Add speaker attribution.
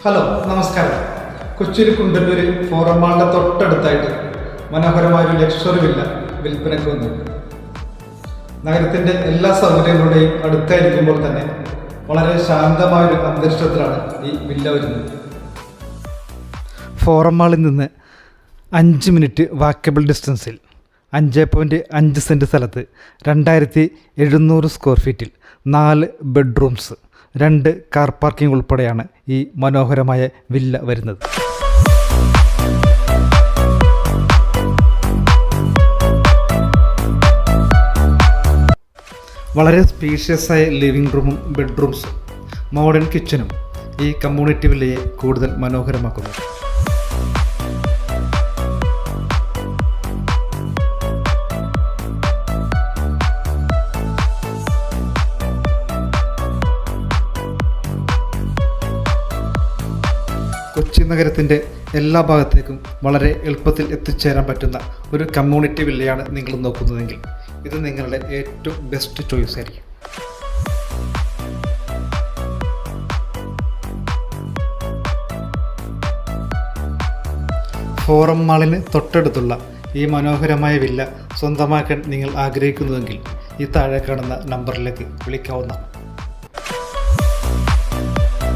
Speaker 1: Hello, നമസ്കാരം. കൊച്ചിയിൽ Kundannoor forum മാളിന്റെ തൊട്ടടുത്തായിട്ട് മനോഹരമായൊരു ലക്ഷറി വില്ല വിൽപ്പനയ്ക്ക് വന്നു. നഗരത്തിന്റെ എല്ലാ സൗകര്യങ്ങളുടെയും അടുത്തായിരിക്കുമ്പോൾ തന്നെ വളരെ ശാന്തമായൊരു അന്തരീക്ഷത്തിലാണ് ഈ വില്ല വരുന്നത്. ഫോറം മാളിൽ നിന്ന് 5 മിനിറ്റ് വാക്കബിൾ ഡിസ്റ്റൻസിൽ 5.5 സെൻറ്റ് സ്ഥലത്ത് 2700 സ്ക്വയർ ഫീറ്റിൽ 4 ബെഡ്റൂംസ്, 2 കാർ പാർക്കിംഗ് ഉൾപ്പെടെയാണ് ഈ മനോഹരമായ വില്ല വരുന്നത്. വളരെ സ്പീഷ്യസായ ലിവിംഗ് റൂമും ബെഡ്റൂംസും മോഡേൺ കിച്ചനും ഈ കമ്മ്യൂണിറ്റി വില്ലയെ കൂടുതൽ മനോഹരമാക്കുന്നു. കൊച്ചി നഗരത്തിൻ്റെ എല്ലാ ഭാഗത്തേക്കും വളരെ എളുപ്പത്തിൽ എത്തിച്ചേരാൻ പറ്റുന്ന ഒരു കമ്മ്യൂണിറ്റി വില്ലയാണ് നിങ്ങൾ നോക്കുന്നതെങ്കിൽ ഇത് നിങ്ങളുടെ ഏറ്റവും ബെസ്റ്റ് ചോയ്സ് ആയിരിക്കും. ഫോറം മാളിന് തൊട്ടടുത്തുള്ള ഈ മനോഹരമായ വില്ല സ്വന്തമാക്കാൻ നിങ്ങൾ ആഗ്രഹിക്കുന്നുവെങ്കിൽ ഈ താഴെ കാണുന്ന നമ്പറിലേക്ക് വിളിക്കാവുന്നതാണ്.